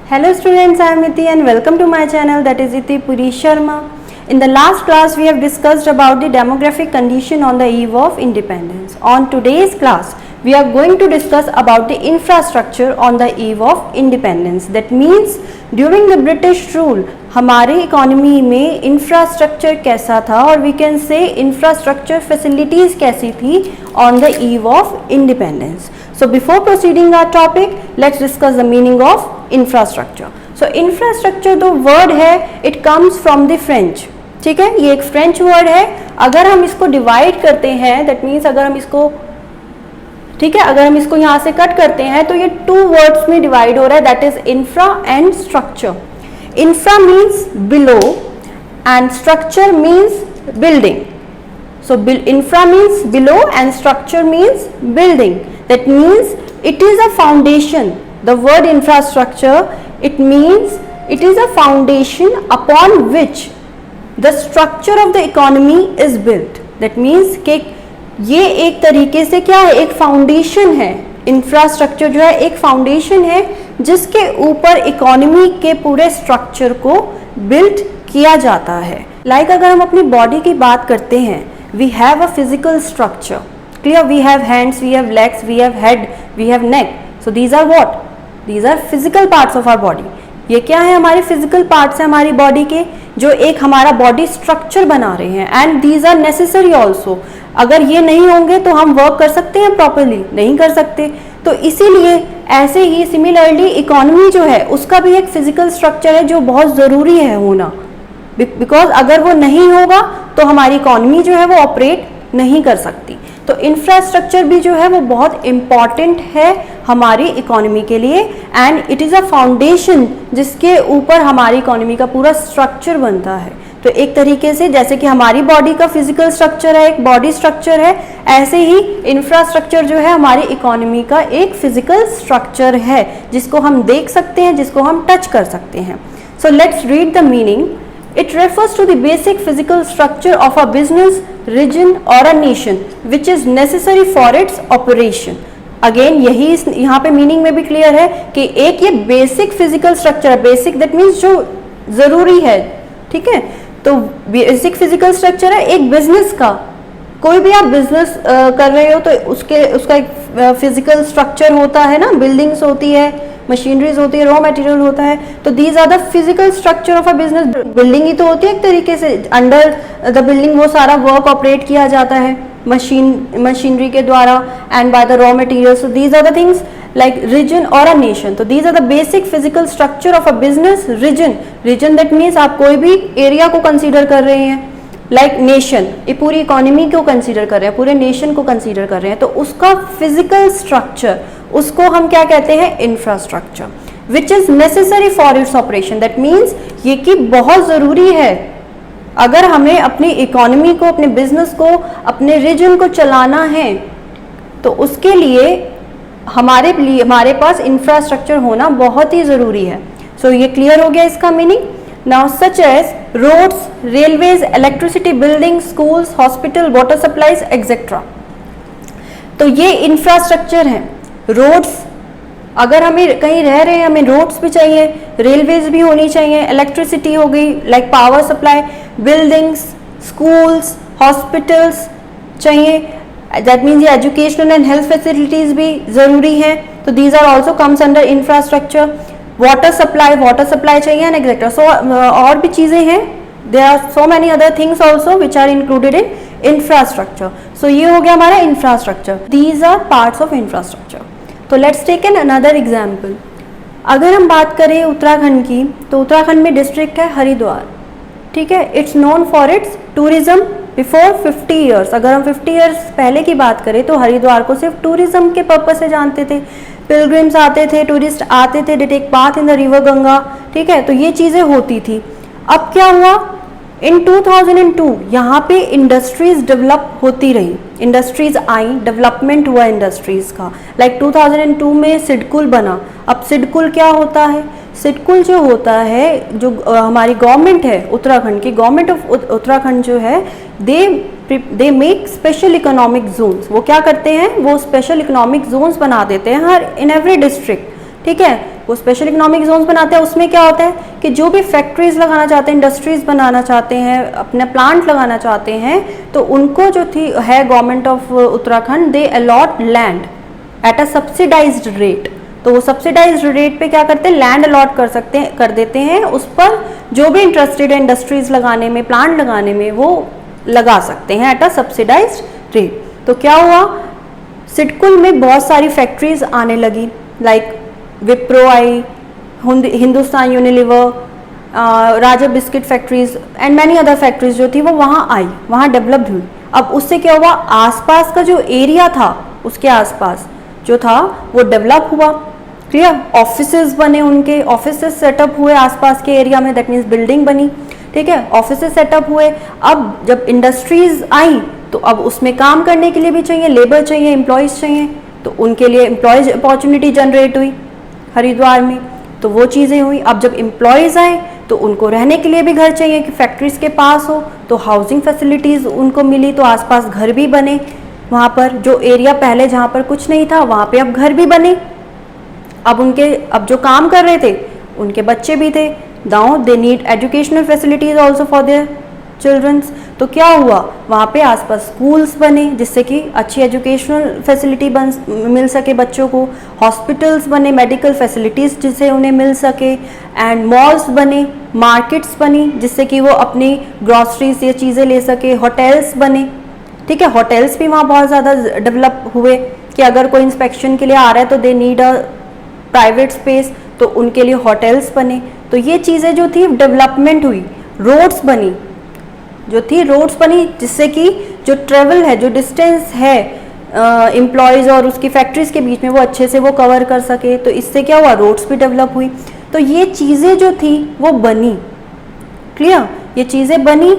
Hello students, I am Iti and welcome to my channel, that is Iti Puri Sharma. In the last class we have discussed about the demographic condition on the eve of independence. On today's class we are going to discuss about the infrastructure on the eve of independence. That means during the British rule हमारे economy में infrastructure कैसा था और we can say infrastructure facilities कैसी थी on the eve of independence. So before proceeding our topic, let's discuss the meaning of infrastructure. So infrastructure जो word है, it comes from the French. ठीक है, ये एक फ्रेंच वर्ड है. अगर हम इसको डिवाइड करते हैं, that means अगर हम इसको, ठीक है, अगर हम इसको यहाँ से कट करते हैं तो ये टू वर्ड्स में डिवाइड हो रहा है, that is infra and structure. Infra means below and structure means building. So infra means below and structure means building. That means it is a foundation. The word infrastructure, it means it is a foundation upon which the structure of the economy is built. That means कि ये एक तरीके से क्या है, एक foundation है. Infrastructure जो है एक फाउंडेशन है जिसके ऊपर इकोनॉमी के पूरे स्ट्रक्चर को बिल्ड किया जाता है. लाइक अगर हम अपनी बॉडी की बात करते हैं, we have a physical structure. Clear? We have hands, we have legs, we have head, we have neck. So these are what? These are physical parts of our body. ये क्या है, हमारे फिजिकल पार्ट्स हैं हमारी body के, जो एक हमारा बॉडी स्ट्रक्चर बना रहे हैं. And these are necessary also. अगर ये नहीं होंगे तो हम वर्क कर सकते हैं प्रॉपरली? नहीं कर सकते. तो इसीलिए ऐसे ही सिमिलरली इकोनॉमी जो है उसका भी एक फिजिकल स्ट्रक्चर है जो बहुत ज़रूरी है होना. बिकॉज अगर वो नहीं होगा तो हमारी इकोनॉमी जो है वो ऑपरेट नहीं कर सकती. तो इंफ्रास्ट्रक्चर भी जो है वो बहुत इम्पॉर्टेंट है हमारी इकोनॉमी के लिए. And it is a foundation जिसके ऊपर हमारी इकोनॉमी का पूरा स्ट्रक्चर बनता है. तो एक तरीके से जैसे कि हमारी बॉडी का फिजिकल स्ट्रक्चर है, एक बॉडी स्ट्रक्चर है, ऐसे ही इंफ्रास्ट्रक्चर जो है हमारी इकोनॉमी का एक फिजिकल स्ट्रक्चर है जिसको हम देख सकते हैं, जिसको हम टच कर सकते हैं. So let's read the meaning. It refers to the basic physical structure of a business, region or a nation which is necessary for its operation. Again यही यहाँ पे मीनिंग में भी क्लियर है कि एक ये बेसिक फिजिकल स्ट्रक्चर है. बेसिक दैट मीन्स जो ज़रूरी है. ठीक है, तो बेसिक फिजिकल स्ट्रक्चर है एक बिजनेस का. कोई भी आप बिजनेस कर रहे हो तो उसका एक फिजिकल स्ट्रक्चर होता है ना. बिल्डिंग्स होती है, मशीनरीज होती है, रॉ मटेरियल होता है. तो these are the physical structure of a business. Building ही तो होती है एक तरीके से. अंडर द बिल्डिंग वो सारा वर्क ऑपरेट किया जाता है मशीनरी के द्वारा and by the raw material. So these are the things like region or a nation. तो these are the basic physical structure of a business. region that means आप कोई भी एरिया को कंसीडर कर रहे हैं. like nation, ये पूरी इकोनॉमी को कंसीडर कर रहे हैं, पूरे नेशन को कंसीडर कर रहे हैं. तो उसका फिजिकल स्ट्रक्चर, उसको हम क्या कहते हैं, infrastructure. Which is necessary for its operation. That means ये कि बहुत ज़रूरी है अगर हमें अपनी इकोनॉमी को, अपने बिजनेस को, अपने रीजन को चलाना है तो उसके लिए हमारे पास इंफ्रास्ट्रक्चर होना बहुत ही ज़रूरी है. सो ये क्लियर हो गया इसका meaning. Now such as roads, railways, electricity, building, schools, hospital, water supplies etcetera. तो ये इंफ्रास्ट्रक्चर हैं. रोड्स, अगर हमें कहीं रह रहे हैं हमें रोड्स भी चाहिए, रेलवेज भी होनी चाहिए, इलेक्ट्रिसिटी हो गई like power supply, buildings, schools, hospitals चाहिए. दैट मीन्स ये एजुकेशनल एंड हेल्थ फैसिलिटीज़ भी ज़रूरी हैं. तो these are also comes under infrastructure. Water supply चाहिए एंड एक्सेट्रा. सो और भी चीज़ें हैं. There are so many other things also which are included in infrastructure. So ये हो गया हमारा infrastructure. These are parts of infrastructure. तो let's take an another example. अगर हम बात करें उत्तराखंड की, तो उत्तराखंड में डिस्ट्रिक्ट है हरिद्वार. ठीक है, it's known for its tourism. Before 50 years, अगर हम 50 ईयर्स पहले की बात करें तो हरिद्वार को सिर्फ टूरिज्म के पर्पज से जानते थे. पिलग्रिम्स आते थे, टूरिस्ट आते थे, they take path in the river Ganga. ठीक है, तो ये चीज़ें होती थी. अब क्या हुआ, इन 2002 यहाँ पे इंडस्ट्रीज डेवलप होती रही, इंडस्ट्रीज आई, डेवलपमेंट हुआ इंडस्ट्रीज का. लाइक 2002 में सिडकुल बना. अब सिडकुल क्या होता है, सिडकुल जो होता है, जो हमारी गवर्नमेंट है उत्तराखंड की, गवर्नमेंट ऑफ उत्तराखंड जो है, they make special economic zones. वो क्या करते हैं, वो स्पेशल इकोनॉमिक जोन्स बना देते हैं हर इन एवरी डिस्ट्रिक्ट. ठीक है, वो स्पेशल इकोनॉमिक जोन्स बनाते हैं। उसमें क्या होता है कि जो भी फैक्ट्रीज लगाना चाहते हैं, इंडस्ट्रीज बनाना चाहते हैं, अपना प्लांट लगाना चाहते हैं, तो उनको जो थी है government of Uttarakhand, they allot land at a subsidised rate. तो वो सब्सिडाइज्ड रेट पे क्या करते हैं, लैंड अलॉट कर देते हैं, उस पर जो भी इंटरेस्टेड है इंडस्ट्रीज लगाने में, प्लांट लगाने में, वो लगा सकते हैं एट अ सब्सिडाइज्ड रेट। तो क्या हुआ, सिडकुल में बहुत सारी फैक्ट्रीज आने लगी, like Wipro I, Hindustan Unilever, Raja biscuit factories and many other factories जो थी वो वहाँ आई, वहाँ डेवलप्ड हुई। अब उससे क्या हुआ, आसपास का जो एरिया था, उसके आसपास जो था वो डेवलप हुआ। क्लियर, ऑफिसेज बने, उनके ऑफिसेज सेटअप हुए आसपास के एरिया में, दैट मीन्स बिल्डिंग बनी, ठीक है, ऑफिसेज सेटअप हुए। अब जब इंडस्ट्रीज आई तो अब उसमें काम करने के लिए भी चाहिए, लेबर चाहिए, एम्प्लॉयज़ चाहिए, तो उनके लिए एम्प्लॉयज़ अपॉर्चुनिटी जनरेट हुई हरिद्वार में, तो वो चीज़ें हुई। अब जब एम्प्लॉयज़ आए तो उनको रहने के लिए भी घर चाहिए कि फैक्ट्रीज के पास हो, तो हाउसिंग फैसिलिटीज़ उनको मिली, तो आसपास घर भी बने वहाँ पर, जो एरिया पहले जहाँ पर कुछ नहीं था वहाँ पे अब घर भी बने। अब जो काम कर रहे थे उनके बच्चे भी थे, now they need educational facilities also for their childrens. तो क्या हुआ, वहाँ पे आसपास स्कूल्स बने जिससे कि अच्छी एजुकेशनल फैसिलिटी मिल सके बच्चों को, हॉस्पिटल्स बने, मेडिकल फैसिलिटीज़ जिससे उन्हें मिल सके, एंड मॉल्स बने, मार्केट्स बनी जिससे कि वो अपनी ग्रॉसरीज या चीज़ें ले सके, होटल्स बने, ठीक है, होटल्स भी वहाँ बहुत ज़्यादा डेवलप हुए कि अगर कोई इंस्पेक्शन के लिए आ रहा है तो they need a private space, तो उनके लिए होटल्स बने। तो ये चीज़ें जो थी डेवलपमेंट हुई, रोड्स बनी, जो थी रोड्स बनी जिससे कि जो ट्रेवल है, जो डिस्टेंस है एम्प्लॉयज़ और उसकी फैक्ट्रीज के बीच में वो अच्छे से वो कवर कर सके, तो इससे क्या हुआ, रोड्स भी डेवलप हुई। तो ये चीज़ें जो थी वो बनी, क्लियर, ये चीज़ें बनी,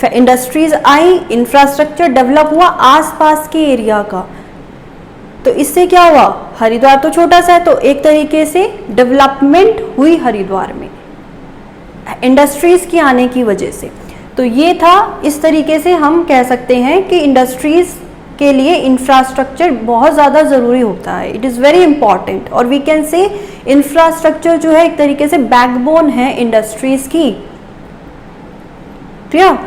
इंडस्ट्रीज आई, इंफ्रास्ट्रक्चर डेवलप हुआ आसपास के एरिया का। तो इससे क्या हुआ, हरिद्वार तो छोटा सा है, तो एक तरीके से डेवलपमेंट हुई हरिद्वार में इंडस्ट्रीज की आने की वजह से। तो ये था, इस तरीके से हम कह सकते हैं कि इंडस्ट्रीज के लिए इंफ्रास्ट्रक्चर बहुत ज़्यादा ज़रूरी होता है, इट इज़ वेरी इंपॉर्टेंट। और वी कैन से इंफ्रास्ट्रक्चर जो है एक तरीके से बैकबोन है इंडस्ट्रीज की, क्लियर,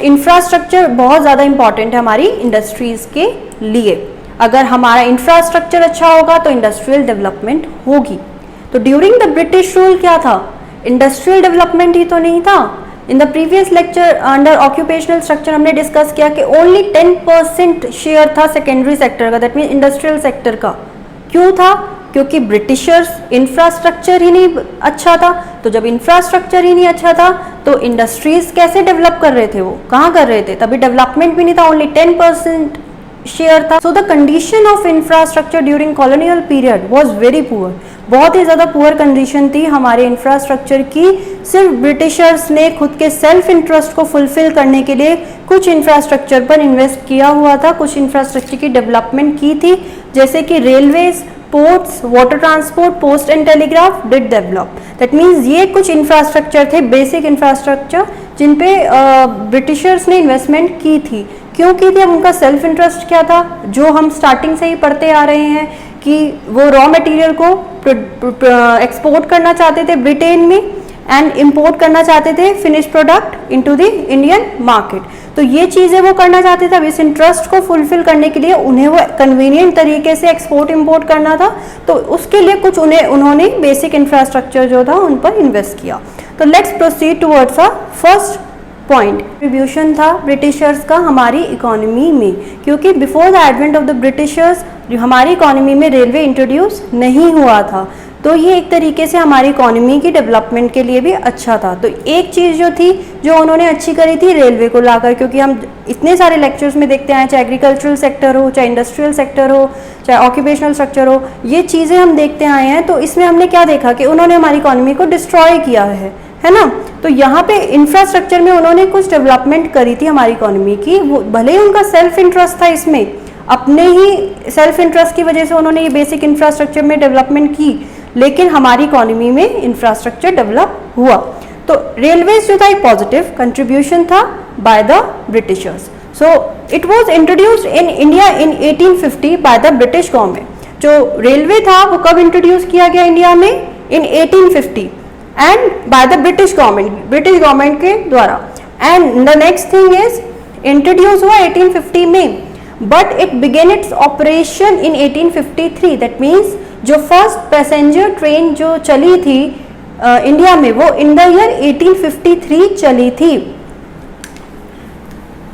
इंफ्रास्ट्रक्चर बहुत ज़्यादा इंपॉर्टेंट है हमारी इंडस्ट्रीज के लिए। अगर हमारा इंफ्रास्ट्रक्चर अच्छा होगा तो इंडस्ट्रियल डेवलपमेंट होगी। तो ड्यूरिंग द ब्रिटिश रूल क्या था, इंडस्ट्रियल डेवलपमेंट ही तो नहीं था। In the previous lecture under occupational structure हमने डिस्कस किया कि ओनली 10% शेयर था सेकेंडरी सेक्टर का, दैट मीन इंडस्ट्रियल सेक्टर का। क्यों था, क्योंकि ब्रिटिशर्स इंफ्रास्ट्रक्चर ही नहीं अच्छा था। तो जब इंफ्रास्ट्रक्चर ही नहीं अच्छा था तो इंडस्ट्रीज कैसे डेवलप कर रहे थे, वो कहाँ कर रहे थे, तभी डेवलपमेंट भी नहीं था, ओनली 10% शेयर था। So the condition of infrastructure during colonial period was very poor, बहुत ही ज़्यादा पुअर कंडीशन थी हमारे इंफ्रास्ट्रक्चर की। सिर्फ ब्रिटिशर्स ने खुद के सेल्फ इंटरेस्ट को फुलफिल करने के लिए कुछ इंफ्रास्ट्रक्चर पर इन्वेस्ट किया हुआ था, कुछ इंफ्रास्ट्रक्चर की डेवलपमेंट की थी, जैसे कि railways, ports, water transport, post and telegraph did develop. That means ये कुछ इंफ्रास्ट्रक्चर थे, बेसिक इंफ्रास्ट्रक्चर, जिन पे ब्रिटिशर्स ने इन्वेस्टमेंट की थी। क्यों की थी, अब उनका सेल्फ इंटरेस्ट क्या था, जो हम स्टार्टिंग से ही पढ़ते आ रहे हैं कि वो रॉ मटेरियल को एक्सपोर्ट करना चाहते थे ब्रिटेन में एंड इंपोर्ट करना चाहते थे finish product into the Indian market. तो ये चीज़ें वो करना चाहते थे। अब इस इंटरेस्ट को फुलफिल करने के लिए उन्हें वो कन्वीनियंट तरीके से एक्सपोर्ट इंपोर्ट करना था, तो उसके लिए कुछ उन्होंने बेसिक इंफ्रास्ट्रक्चर जो था उन पर इन्वेस्ट किया। तो let's proceed towards a first point. Contribution था ब्रिटिशर्स का हमारी इकोनॉमी में, क्योंकि before the advent of the Britishers हमारी इकोनॉमी में रेलवे इंट्रोड्यूस नहीं हुआ था। तो ये एक तरीके से हमारी इकोनॉमी की डेवलपमेंट के लिए भी अच्छा था। तो एक चीज़ जो थी जो उन्होंने अच्छी करी थी रेलवे को लाकर, क्योंकि हम इतने सारे लेक्चर्स में देखते आए, चाहे एग्रीकल्चरल सेक्टर हो, चाहे इंडस्ट्रियल सेक्टर हो, चाहे ऑक्यूपेशनल स्ट्रक्चर हो, ये चीज़ें हम देखते आए हैं। तो इसमें हमने क्या देखा कि उन्होंने हमारी इकोनॉमी को डिस्ट्रॉय किया है ना। तो यहाँ पे इंफ्रास्ट्रक्चर में उन्होंने कुछ डेवलपमेंट करी थी हमारी इकोनॉमी की, वो भले ही उनका सेल्फ इंटरेस्ट था, इसमें अपने ही सेल्फ इंटरेस्ट की वजह से उन्होंने ये बेसिक इंफ्रास्ट्रक्चर में डेवलपमेंट की, लेकिन हमारी इकोनॉमी में इंफ्रास्ट्रक्चर डेवलप हुआ। तो रेलवेज जो था एक पॉजिटिव कंट्रीब्यूशन था bye the Britishers. So it was introduced in India in 1850 by the British government. जो रेलवे था वो कब इंट्रोड्यूस किया गया इंडिया में? इन 1850 and by the British government के द्वारा। And the next thing is introduce हुआ 1850 में, but it began its operation in 1853। That means जो फर्स्ट पैसेंजर ट्रेन जो चली थी इंडिया में वो इन द ईयर 1853 चली थी।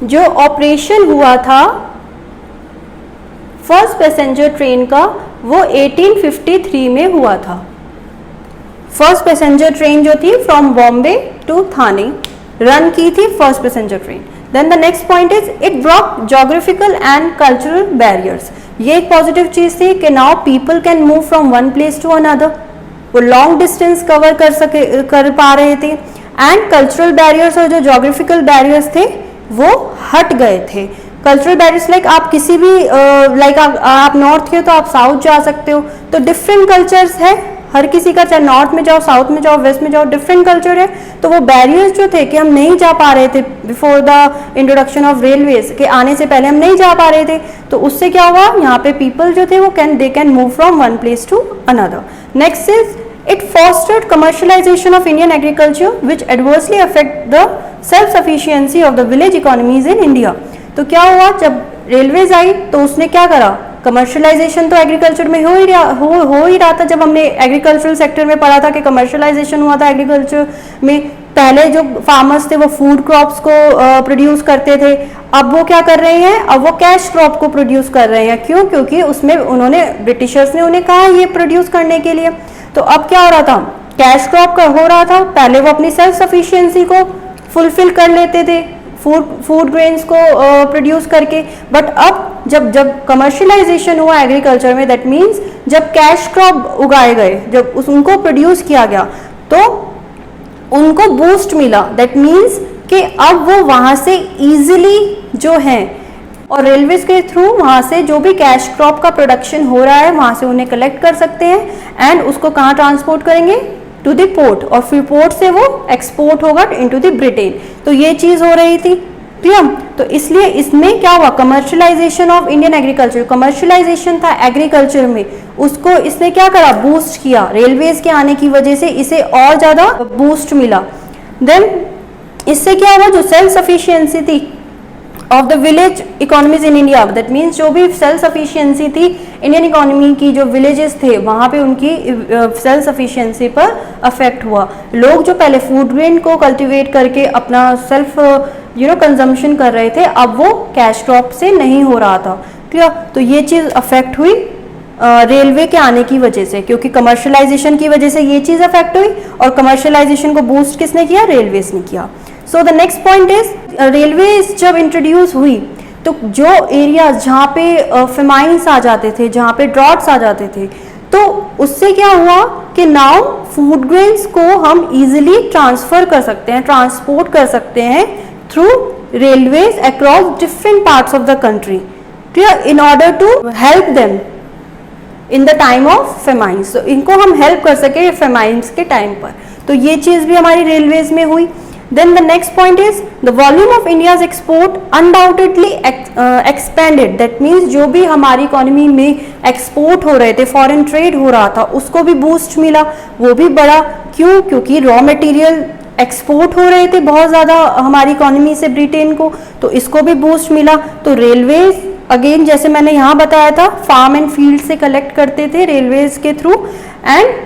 जो ऑपरेशन हुआ था फर्स्ट पैसेंजर ट्रेन का वो 1853 में हुआ था। फर्स्ट पैसेंजर ट्रेन जो थी from Bombay to Thane run की थी first passenger train. Then the next point is it broke geographical and cultural barriers. ये एक पॉजिटिव चीज थी कि now people can move from one place to another, वो लॉन्ग डिस्टेंस कवर कर पा रहे थे। एंड कल्चरल बैरियर्स और जो जोग्राफिकल बैरियर्स थे वो हट गए थे। कल्चरल बैरियर्स लाइक आप किसी भी लाइक आप नॉर्थ के हो तो आप साउथ जा सकते हो, तो डिफरेंट कल्चर्स है हर किसी का, चाहे नॉर्थ में जाओ, साउथ में जाओ, वेस्ट में जाओ, डिफरेंट कल्चर है। तो वो बैरियर्स जो थे कि हम नहीं जा पा रहे थे before the introduction of railways के आने से पहले हम नहीं जा पा रहे थे, तो उससे क्या हुआ यहाँ पे पीपल जो थे वो they can move from one place to another. Next is it fostered commercialization of Indian agriculture which adversely affect the self-sufficiency of the village economies in India। तो क्या हुआ जब रेलवेज आई तो उसने क्या करा, कमर्शलाइजेशन तो एग्रीकल्चर में हो ही रहा था। जब हमने एग्रीकल्चरल सेक्टर में पढ़ा था कि कमर्शलाइजेशन हुआ था एग्रीकल्चर में, पहले जो फार्मर्स थे वो फूड क्रॉप्स को प्रोड्यूस करते थे, अब वो क्या कर रहे हैं, अब वो कैश क्रॉप को प्रोड्यूस कर रहे हैं। क्यों? क्योंकि उसमें उन्होंने ब्रिटिशर्स ने उन्हें कहा ये प्रोड्यूस करने के लिए। तो अब क्या हो रहा था, कैश क्रॉप का हो रहा था। पहले वो अपनी सेल्फ सफिशिएंसी को फुलफिल कर लेते थे फूड ग्रेन्स को प्रोड्यूस करके, बट अब जब कमर्शियलाइजेशन हुआ एग्रीकल्चर में, दैट मीन्स जब कैश क्रॉप उगाए गए, जब उनको प्रोड्यूस किया गया तो उनको बूस्ट मिला। दैट मीन्स कि अब वो वहाँ से इजीली जो है और रेलवेज के थ्रू वहाँ से जो भी कैश क्रॉप का प्रोडक्शन हो रहा है वहाँ से उन्हें कलेक्ट कर सकते हैं एंड उसको कहाँ ट्रांसपोर्ट करेंगे, टू द पोर्ट, और फिर पोर्ट से वो एक्सपोर्ट होगा इनटू द ब्रिटेन। तो ये चीज़ हो रही थी, क्लियर। तो इसलिए इसमें क्या हुआ, commercialisation of Indian agriculture, commercialisation था एग्रीकल्चर में, उसको इसने क्या करा, बूस्ट किया। रेलवेज के आने की वजह से इसे और ज़्यादा बूस्ट मिला। देन इससे क्या हुआ, जो सेल्फ सफिशिएंसी थी of the village economies in India, that means जो भी सेल्फ सफिशिएंसी थी इंडियन इकोनॉमी की, जो विलेजेस थे वहाँ पे उनकी सेल्फ सफिशिएंसी पर अफेक्ट हुआ। लोग जो पहले फूड ग्रेन को कल्टीवेट करके अपना सेल्फ कंजम्पशन कर रहे थे, अब वो कैश क्रॉप से नहीं हो रहा था, क्लियर। तो ये चीज़ अफेक्ट हुई रेलवे के आने की वजह से, क्योंकि कमर्शलाइजेशन की वजह से ये चीज़ अफेक्ट हुई और कमर्शलाइजेशन को बूस्ट किसने किया, रेलवेज ने किया। So the next point is, railways जब इंट्रोड्यूस हुई तो जो एरियाज जहाँ पे फेमाइंस आ जाते थे, जहाँ पे ड्रॉट्स आ जाते थे, तो उससे क्या हुआ कि नाउ फूड ग्रेन्स को हम इजीली ट्रांसफ़र कर सकते हैं, ट्रांसपोर्ट कर सकते हैं through railways across different parts of the country, clear, in order to help them in the time of famines. तो इनको हम हेल्प कर सके फेमाइंस के टाइम पर, तो ये चीज़ भी हमारी रेलवेज में हुई। Then the next point is the volume of India's export undoubtedly expanded. That means जो भी हमारी इकोनॉमी में एक्सपोर्ट हो रहे थे, फॉरेन ट्रेड हो रहा था, उसको भी बूस्ट मिला, वो भी बढ़ा। क्यों? क्योंकि रॉ मटेरियल एक्सपोर्ट हो रहे थे बहुत ज़्यादा हमारी इकोनॉमी से ब्रिटेन को, तो इसको भी बूस्ट मिला। तो रेलवेज अगेन जैसे मैंने यहाँ बताया था, फार्म एंड फील्ड से कलेक्ट करते थे रेलवेज के थ्रू एंड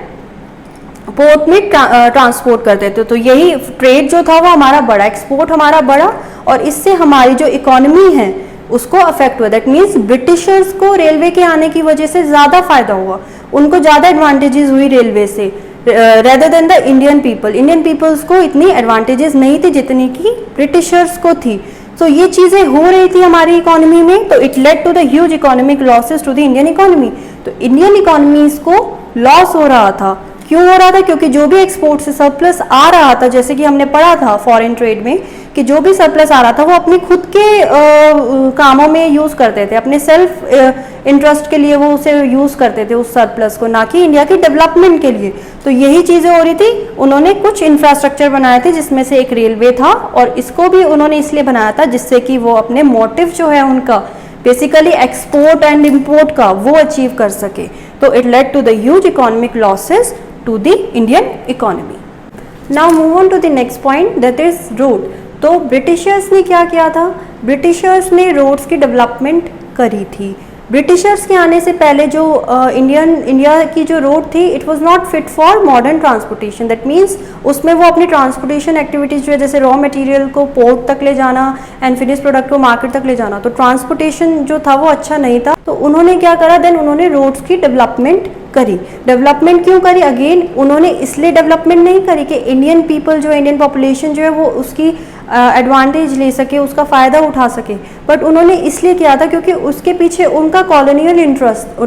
पोर्ट में ट्रांसपोर्ट करते थे। तो यही ट्रेड जो था वो हमारा बड़ा, एक्सपोर्ट हमारा बड़ा, और इससे हमारी जो इकोनॉमी है उसको अफेक्ट हुआ। दैट मीन्स ब्रिटिशर्स को रेलवे के आने की वजह से ज़्यादा फायदा हुआ, उनको ज़्यादा एडवांटेजेस हुई रेलवे से rather than the Indian people. Indian peoples को इतनी एडवांटेजेस नहीं थी जितनी कि ब्रिटिशर्स को थी। तो ये चीज़ें हो रही थी हमारी इकोनॉमी में, तो it led to the huge economic losses to the Indian economy. तो इंडियन इकोनॉमीज को लॉस हो रहा था। क्यों हो रहा था? क्योंकि जो भी एक्सपोर्ट से सरप्लस आ रहा था, जैसे कि हमने पढ़ा था फॉरेन ट्रेड में कि जो भी सरप्लस आ रहा था वो अपने खुद के कामों में यूज़ करते थे, अपने सेल्फ इंटरेस्ट के लिए वो उसे यूज़ करते थे उस सरप्लस को, ना कि इंडिया की डेवलपमेंट के लिए। तो यही चीज़ें हो रही थी। उन्होंने कुछ इंफ्रास्ट्रक्चर बनाए थे जिसमें से एक रेलवे था, और इसको भी उन्होंने इसलिए बनाया था जिससे कि वो अपने मोटिव जो है उनका बेसिकली एक्सपोर्ट एंड इम्पोर्ट का वो अचीव कर सके। तो it led to the huge economic losses to the Indian economy. Now move on to the next point, that is road. तो ब्रिटिशर्स ने क्या किया था, ब्रिटिशर्स ने रोड्स की डेवलपमेंट करी थी। ब्रिटिशर्स के आने से पहले जो इंडिया की जो रोड थी, it was not fit for modern transportation. That means उसमें वो अपनी ट्रांसपोर्टेशन एक्टिविटीज़ जो है, जैसे रॉ मटेरियल को पोर्ट तक ले जाना एंड फिनिश प्रोडक्ट को मार्केट तक ले जाना, तो ट्रांसपोर्टेशन जो था वो अच्छा नहीं था। तो उन्होंने क्या करा, देन उन्होंने रोड्स की डेवलपमेंट करी। डेवलपमेंट क्यों करी, अगेन उन्होंने इसलिए डेवलपमेंट नहीं करी कि इंडियन पीपल जो है, इंडियन पॉपुलेशन जो है वो उसकी एडवांटेज ले सके, उसका फ़ायदा उठा सके, बट उन्होंने इसलिए किया था क्योंकि उसके पीछे उनका कॉलोनियल इंटरेस्ट,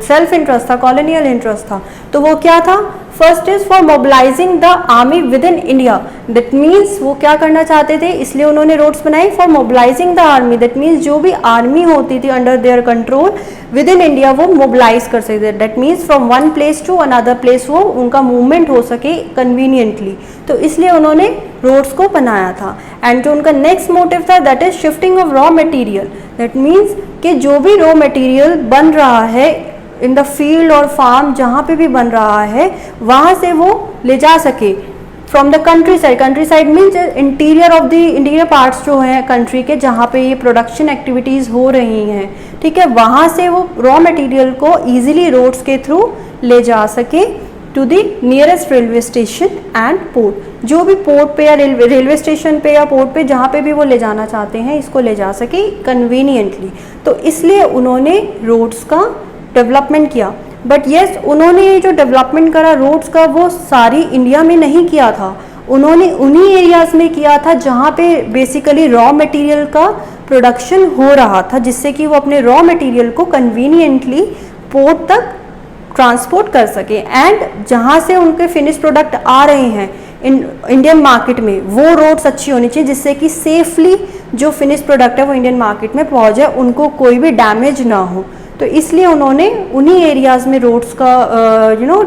सेल्फ इंटरेस्ट था, कॉलोनियल इंटरेस्ट था। तो वो क्या था, first is for mobilising the army within India. That means वो क्या करना चाहते थे, इसलिए उन्होंने रोड्स बनाई for mobilising the army. That means जो भी आर्मी होती थी under their control within India, वो मोबिलाइज कर सकते। That means from one place to another place वो उनका मूवमेंट हो सके कन्वीनियंटली, तो इसलिए उन्होंने रोड्स को बनाया था। एंड जो उनका नेक्स्ट मोटिव था, that is shifting of raw material. That means कि जो भी रॉ मटेरियल बन रहा है इन द फील्ड और फार्म, जहाँ पे भी बन रहा है, वहाँ से वो ले जा सके from the country side. Country side means interior of the interior parts जो हैं कंट्री के, जहाँ पे ये प्रोडक्शन एक्टिविटीज़ हो रही हैं, ठीक है, वहाँ से वो रॉ मटेरियल को ईजिली रोड्स के थ्रू ले जा सके to the nearest railway station and port. जो भी पोर्ट पे या रेलवे स्टेशन पे या पोर्ट पे जहाँ पे भी वो ले जाना चाहते हैं, इसको ले जा सके कन्वीनियंटली। तो इसलिए उन्होंने रोड्स का डेवलपमेंट किया। बट येस, उन्होंने ये जो डेवलपमेंट करा रोड्स का, वो सारी इंडिया में नहीं किया था। उन्होंने उन्हीं एरियाज़ में किया था जहाँ पे बेसिकली रॉ मटेरियल का प्रोडक्शन हो रहा था, जिससे कि वो अपने रॉ मटेरियल को कन्वीनियंटली पोर्ट तक ट्रांसपोर्ट कर सके। एंड जहाँ से उनके फिनिश प्रोडक्ट आ रहे हैं इंडियन मार्केट में, वो रोड्स अच्छी होनी चाहिए जिससे कि सेफली जो फिनिश प्रोडक्ट है वो इंडियन मार्केट में पहुँच जाए, उनको कोई भी डैमेज ना हो। तो इसलिए उन्होंने उन्हीं एरियाज़ में रोड्स का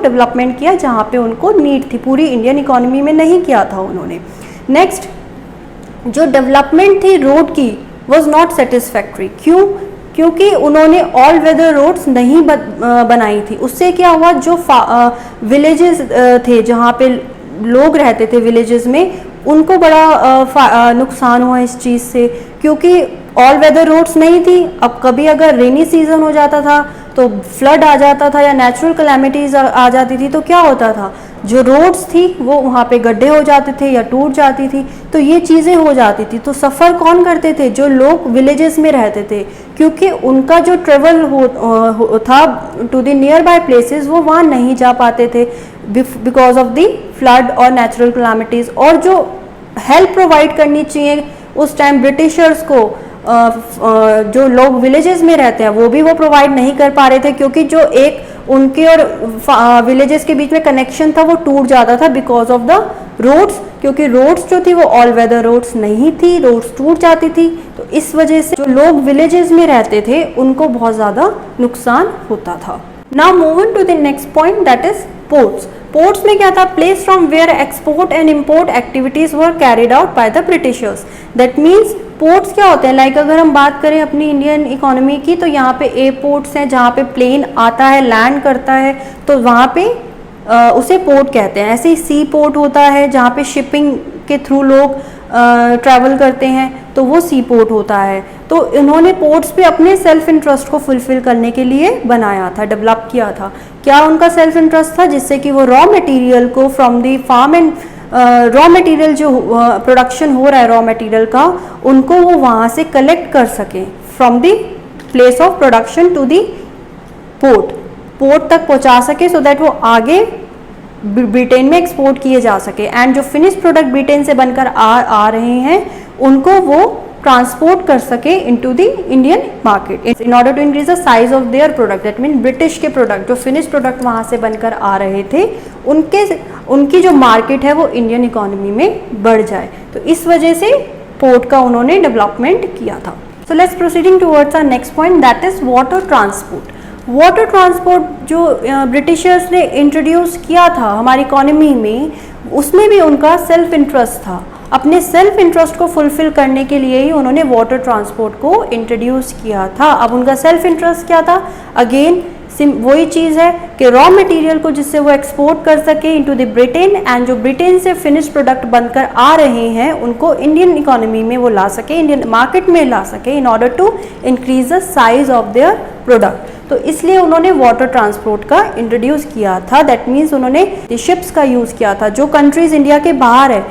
डेवलपमेंट किया जहाँ पे उनको नीड थी, पूरी इंडियन इकोनॉमी में नहीं किया था उन्होंने। नेक्स्ट, जो डेवलपमेंट थी रोड की वॉज नॉट सेटिस्फैक्ट्री। क्यों? क्योंकि उन्होंने ऑल वेदर रोड्स नहीं बनाई थी। उससे क्या हुआ, जो विलेजेस थे जहाँ पे लोग रहते थे विलेजेस में, उनको बड़ा नुकसान हुआ इस चीज़ से, क्योंकि ऑल वेदर रोड्स नहीं थी। अब कभी अगर रेनी सीजन हो जाता था तो फ्लड आ जाता था या नेचुरल कैलेमिटीज़ आ जाती थी, तो क्या होता था, जो रोड्स थी वो वहाँ पे गड्ढे हो जाते थे या टूट जाती थी, तो ये चीज़ें हो जाती थी। तो सफ़र कौन करते थे, जो लोग विलेजेस में रहते थे, क्योंकि उनका जो ट्रेवल था to the nearby places, वो वहाँ नहीं जा पाते थे बिकॉज ऑफ द फ्लड और नेचुरल कैलेमिटीज़। और जो हेल्प प्रोवाइड करनी चाहिए उस टाइम ब्रिटिशर्स को, जो लोग विलेजेस में रहते हैं वो भी वो प्रोवाइड नहीं कर पा रहे थे, क्योंकि जो एक उनके और विलेजेस के बीच में कनेक्शन था वो टूट जाता था बिकॉज ऑफ द रोड्स, क्योंकि रोड्स जो थी वो ऑल वेदर रोड्स नहीं थी, रोड्स टूट जाती थी। तो इस वजह से जो लोग विलेजेस में रहते थे उनको बहुत ज़्यादा नुकसान होता था। Now move on to the next point, that is ports. Ports में क्या था, place from where export and import activities were carried out by the Britishers. That means ports क्या होते हैं, लाइक अगर हम बात करें अपनी इंडियन इकोनॉमी की, तो यहाँ पे एयरपोर्ट्स हैं जहाँ पे प्लेन आता है, लैंड करता है, तो वहाँ पे उसे पोर्ट कहते हैं। ऐसे ही सी पोर्ट होता है जहाँ पे शिपिंग के थ्रू लोग ट्रैवल करते हैं, तो वो सी पोर्ट होता है। तो इन्होंने पोर्ट्स पे अपने सेल्फ इंटरेस्ट को फुलफिल करने के लिए बनाया था, डेवलप किया था। क्या उनका सेल्फ इंटरेस्ट था, जिससे कि वो रॉ मटेरियल को from the farm and raw material जो प्रोडक्शन हो रहा है रॉ मटेरियल का, उनको वो वहाँ से कलेक्ट कर सकें from the place of production to the port तक पहुँचा सके, सो दैट वो आगे ब्रिटेन में एक्सपोर्ट किए जा सके। एंड जो फिनिश प्रोडक्ट ब्रिटेन से बनकर आ रहे हैं उनको वो ट्रांसपोर्ट कर सके into the Indian market in order to increase the size of their product. That mean British के प्रोडक्ट, जो फिनिश प्रोडक्ट वहाँ से बनकर आ रहे थे, उनकी जो मार्केट है वो इंडियन इकोनॉमी में बढ़ जाए। तो इस वजह से पोर्ट का उन्होंने डेवलपमेंट किया था। So let's proceeding towards our next point, that is water transport. Water transport जो ब्रिटिशर्स ने इंट्रोड्यूस किया था हमारी इकोनॉमी में, उसमें भी उनका सेल्फ इंटरेस्ट था। अपने सेल्फ इंटरेस्ट को फुलफिल करने के लिए ही उन्होंने वाटर ट्रांसपोर्ट को इंट्रोड्यूस किया था। अब उनका सेल्फ इंटरेस्ट क्या था? अगेन वही चीज़ है कि रॉ मटेरियल को जिससे वो एक्सपोर्ट कर सके इनटू द ब्रिटेन, एंड जो ब्रिटेन से फिनिश प्रोडक्ट बनकर आ रहे हैं उनको इंडियन इकोनॉमी में वो ला सके, इंडियन मार्केट में ला सके, in order to increase the size of their product. तो इसलिए उन्होंने वाटर ट्रांसपोर्ट का इंट्रोड्यूस किया था। दैट मीन्स उन्होंने शिप्स का यूज़ किया था। जो कंट्रीज़ इंडिया के बाहर है,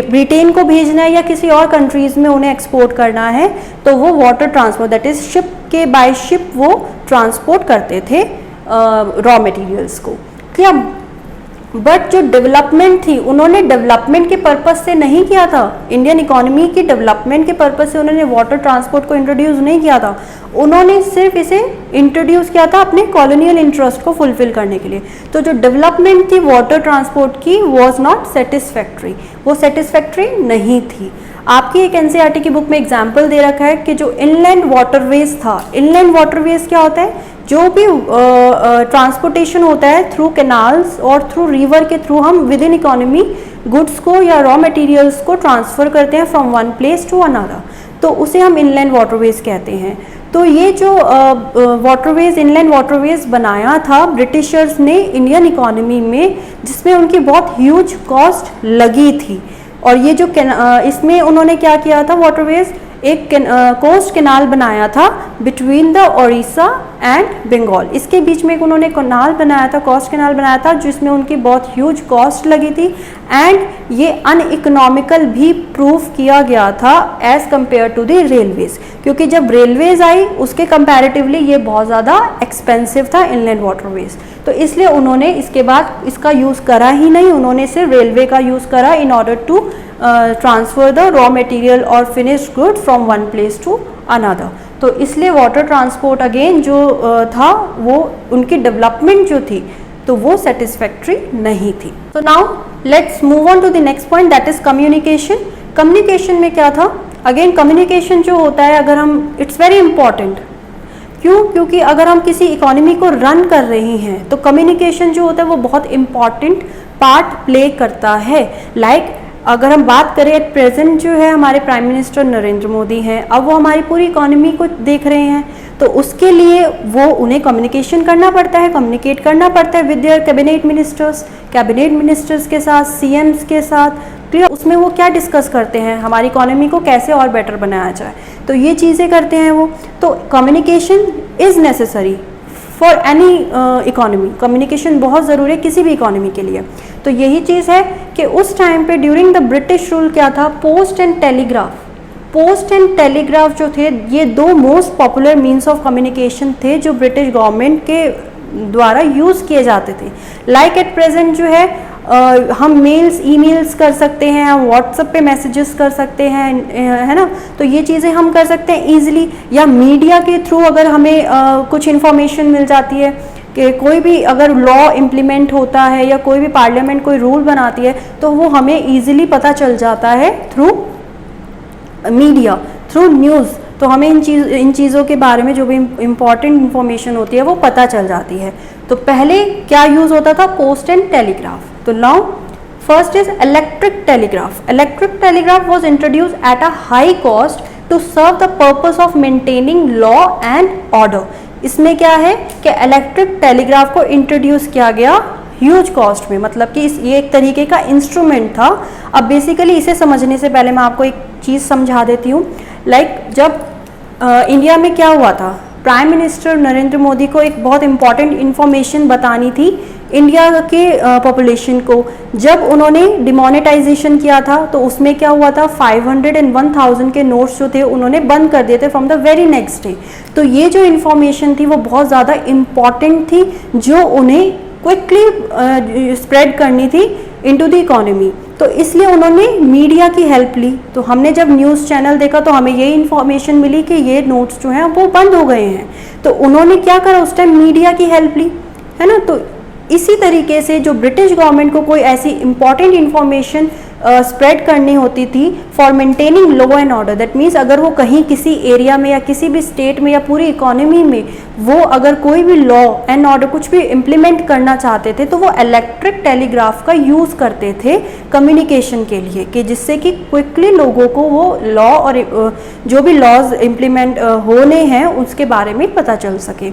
ब्रिटेन को भेजना है या किसी और कंट्रीज़ में उन्हें एक्सपोर्ट करना है, तो वो water transport that is ship के बाय शिप वो ट्रांसपोर्ट करते थे रॉ मटेरियल्स को। क्या बट जो डेवलपमेंट थी उन्होंने डेवलपमेंट के पर्पस से नहीं किया था, इंडियन इकोनॉमी की डेवलपमेंट के पर्पस से उन्होंने वाटर ट्रांसपोर्ट को इंट्रोड्यूस नहीं किया था। उन्होंने सिर्फ इसे इंट्रोड्यूस किया था अपने कॉलोनियल इंटरेस्ट को फुलफिल करने के लिए। तो जो डेवलपमेंट थी वाटर ट्रांसपोर्ट की वॉज नॉट सेटिस्फैक्ट्री, वो सेटिस्फैक्ट्री नहीं थी। आपकी एक एनसीईआरटी की बुक में एग्जाम्पल दे रखा है कि जो इनलैंड वाटरवेज था, इनलैंड वाटरवेज क्या होता है? जो भी ट्रांसपोर्टेशन होता है थ्रू कैनाल्स और थ्रू रिवर के थ्रू हम विद इन इकोनॉमी गुड्स को या रॉ मटेरियल्स को ट्रांसफ़र करते हैं from one place to another, तो उसे हम इनलैंड वाटरवेज कहते हैं। तो ये जो वाटरवेज, इनलैंड वाटरवेज बनाया था ब्रिटिशर्स ने इंडियन इकोनॉमी में, जिसमें उनकी बहुत ह्यूज कॉस्ट लगी थी। और ये जो इसमें उन्होंने क्या किया था, वाटरवेज एक कोस्ट कैनाल बनाया था between the Odisha and Bengal. इसके बीच में एक उन्होंने कैनाल बनाया था, कोस्ट कैनाल बनाया था, जिसमें उनकी बहुत ह्यूज कॉस्ट लगी थी एंड ये अनइकोनॉमिकल भी प्रूव किया गया था as compare to the railways, क्योंकि जब रेलवेज आई उसके कंपैरेटिवली ये बहुत ज़्यादा एक्सपेंसिव था इनलैंड वाटरवेज। तो इसलिए उन्होंने इसके बाद इसका यूज़ करा ही नहीं, उन्होंने सिर्फ रेलवे का यूज़ करा in order to transfer the raw material और finished good from one place to another. तो इसलिए वाटर ट्रांसपोर्ट अगेन जो था वो उनकी डेवलपमेंट जो थी तो वो सेटिस्फैक्ट्री नहीं थी। तो now let's move on to the next point, that is communication. Communication में क्या था? अगेन कम्युनिकेशन जो होता है, अगर हम, इट्स वेरी इंपॉर्टेंट। क्यों? क्योंकि अगर हम किसी इकोनॉमी को रन कर रहे हैं तो कम्युनिकेशन जो होता है वो बहुत इंपॉर्टेंट पार्ट प्ले करता है। लाइक अगर हम बात करें एट प्रेजेंट जो है हमारे प्राइम मिनिस्टर नरेंद्र मोदी हैं, अब वो हमारी पूरी इकोनॉमी को देख रहे हैं, तो उसके लिए वो उन्हें कम्युनिकेशन करना पड़ता है, कम्युनिकेट करना पड़ता है विद देयर कैबिनेट मिनिस्टर्स के साथ, सीएम्स के साथ। क्लियर? उसमें वो क्या डिस्कस करते हैं, हमारी इकोनॉमी को कैसे और बेटर बनाया जाए, तो ये चीज़ें करते हैं वो। तो communication is necessary for any economy, communication बहुत ज़रूरी है किसी भी इकोनॉमी के लिए। तो यही चीज़ है कि उस टाइम पे ड्यूरिंग द ब्रिटिश रूल क्या था, पोस्ट एंड टेलीग्राफ जो थे ये दो most popular means of communication थे जो ब्रिटिश गवर्नमेंट के द्वारा यूज़ किए जाते थे। लाइक एट प्रेजेंट जो है हम मेल्स, ईमेल्स कर सकते हैं, हम व्हाट्सएप पे मैसेजेस कर सकते हैं, है ना, तो ये चीज़ें हम कर सकते हैं ईजिली। या मीडिया के थ्रू अगर हमें कुछ इन्फॉर्मेशन मिल जाती है कि कोई भी अगर लॉ इम्प्लीमेंट होता है या कोई भी पार्लियामेंट कोई रूल बनाती है तो वो हमें ईजिली पता चल जाता है थ्रू मीडिया, थ्रू न्यूज़। तो हमें इन चीज़ों के बारे में जो भी इम्पॉर्टेंट इन्फॉर्मेशन होती है वो पता चल जाती है। तो पहले क्या यूज़ होता था, पोस्ट एंड टेलीग्राफ। तो now first is electric telegraph. Electric telegraph was introduced at a high cost to serve the purpose of maintaining law and order. इसमें क्या है कि इलेक्ट्रिक टेलीग्राफ को इंट्रोड्यूस किया गया ह्यूज कॉस्ट में, मतलब कि ये एक तरीके का इंस्ट्रूमेंट था। अब बेसिकली इसे समझने से पहले मैं आपको एक चीज़ समझा देती हूँ। लाइक जब इंडिया में क्या हुआ था, प्राइम मिनिस्टर नरेंद्र मोदी को एक बहुत इंपॉर्टेंट इन्फॉर्मेशन बतानी थी इंडिया के पॉपुलेशन को। जब उन्होंने डिमोनेटाइजेशन किया था तो उसमें क्या हुआ था, 500 and 1000 के नोट्स जो थे उन्होंने बंद कर दिए थे from the very next day. तो ये जो इन्फॉर्मेशन थी वो बहुत ज़्यादा इम्पॉर्टेंट थी जो उन्हें क्विकली स्प्रेड करनी थी इनटू द इकोनॉमी। तो इसलिए उन्होंने मीडिया की हेल्प ली। तो हमने जब न्यूज़ चैनल देखा तो हमें ये इन्फॉर्मेशन मिली कि ये नोट्स जो हैं वो बंद हो गए हैं। तो उन्होंने क्या करा, उस टाइम मीडिया की हेल्प ली, है ना। तो इसी तरीके से जो ब्रिटिश गवर्नमेंट को कोई ऐसी इंपॉर्टेंट इन्फॉर्मेशन स्प्रेड करनी होती थी for maintaining law and order. That means अगर वो कहीं किसी एरिया में या किसी भी स्टेट में या पूरी इकोनॉमी में वो अगर कोई भी लॉ एंड ऑर्डर कुछ भी इम्प्लीमेंट करना चाहते थे तो वो इलेक्ट्रिक टेलीग्राफ का यूज़ करते थे कम्युनिकेशन के लिए, कि जिससे कि क्विकली लोगों को वो लॉ और जो भी लॉज इम्प्लीमेंट होने हैं उसके बारे में पता चल सके।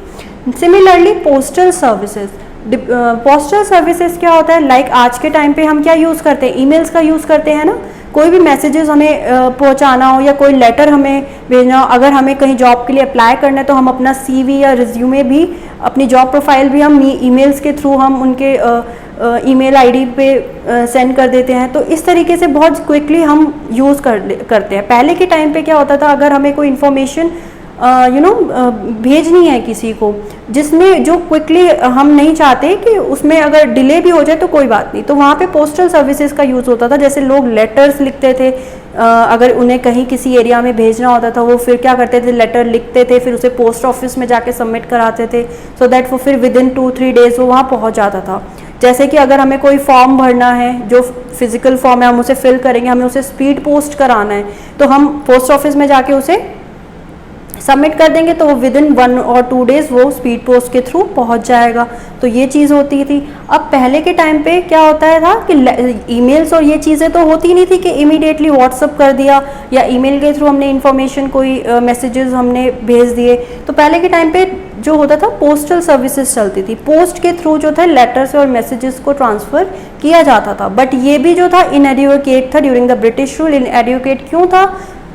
Similarly postal services, postal services क्या होता है, लाइक आज के टाइम पे हम क्या यूज़ करते हैं, ईमेल्स का यूज़ करते हैं ना। कोई भी मैसेजेस हमें पहुंचाना हो या कोई लेटर हमें भेजना हो, अगर हमें कहीं जॉब के लिए अप्लाई करना है तो हम अपना CV या रिज्यूमे भी, अपनी जॉब प्रोफाइल भी हम ईमेल्स के थ्रू हम उनके ईमेल ID पे सेंड कर देते हैं। तो इस तरीके से बहुत क्विकली हम यूज़ करते हैं। पहले के टाइम पे क्या होता था, अगर हमें कोई इन्फॉर्मेशन भेजनी है किसी को, जिसमें जो क्विकली हम नहीं चाहते कि उसमें अगर डिले भी हो जाए तो कोई बात नहीं, तो वहाँ पे पोस्टल सर्विसेज का यूज़ होता था। जैसे लोग लेटर्स लिखते थे, अगर उन्हें कहीं किसी एरिया में भेजना होता था वो फिर क्या करते थे, लेटर लिखते थे, फिर उसे पोस्ट ऑफिस में जाके सबमिट कराते थे, सो दैट वो फिर विद इन 2-3 डेज वो वहाँ पहुँच जाता था। जैसे कि अगर हमें कोई फॉर्म भरना है, जो फिजिकल फॉर्म है हम उसे फिल करेंगे, हमें उसे स्पीड पोस्ट कराना है तो हम पोस्ट ऑफिस में जाके उसे सबमिट कर देंगे तो वो विद इन 1 और 2 डेज वो स्पीड पोस्ट के थ्रू पहुंच जाएगा। तो ये चीज़ होती थी। अब पहले के टाइम पे क्या होता है था कि ईमेल्स और ये चीज़ें तो होती नहीं थी कि इमीडिएटली व्हाट्सअप कर दिया या ईमेल के थ्रू हमने इन्फॉर्मेशन कोई मैसेजेस हमने भेज दिए। तो पहले के टाइम पे जो होता था पोस्टल सर्विसेज चलती थी, पोस्ट के थ्रू जो था लेटर्स और मैसेजेस को ट्रांसफ़र किया जाता था। बट ये भी जो था इनएडुकेट था during the British rule. Inadequate क्यों था,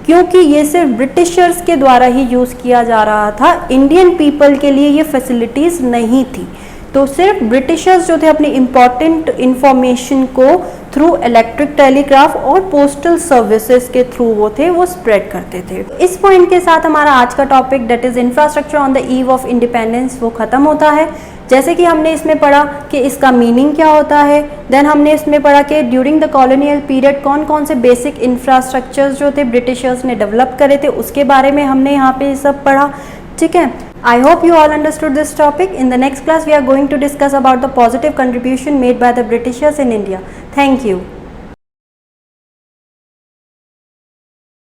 क्योंकि ये सिर्फ ब्रिटिशर्स के द्वारा ही यूज़ किया जा रहा था, इंडियन पीपल के लिए ये फैसिलिटीज़ नहीं थी। तो सिर्फ ब्रिटिशर्स जो थे अपनी इम्पॉर्टेंट इंफॉर्मेशन को थ्रू इलेक्ट्रिक टेलीग्राफ और पोस्टल सर्विसेज के थ्रू वो स्प्रेड करते थे। इस पॉइंट के साथ हमारा आज का topic that is infrastructure on the eve of independence वो ख़त्म होता है। जैसे कि हमने इसमें पढ़ा कि इसका मीनिंग क्या होता है, देन हमने इसमें पढ़ा कि ड्यूरिंग द कॉलोनियल पीरियड कौन कौन से बेसिक इंफ्रास्ट्रक्चर्स जो थे ब्रिटिशर्स ने डेवलप करे थे, उसके बारे में हमने यहाँ पे सब पढ़ा। ठीक है, I hope you all understood this topic. In the next class we are going to discuss about the positive contribution made by the Britishers in India. Thank you.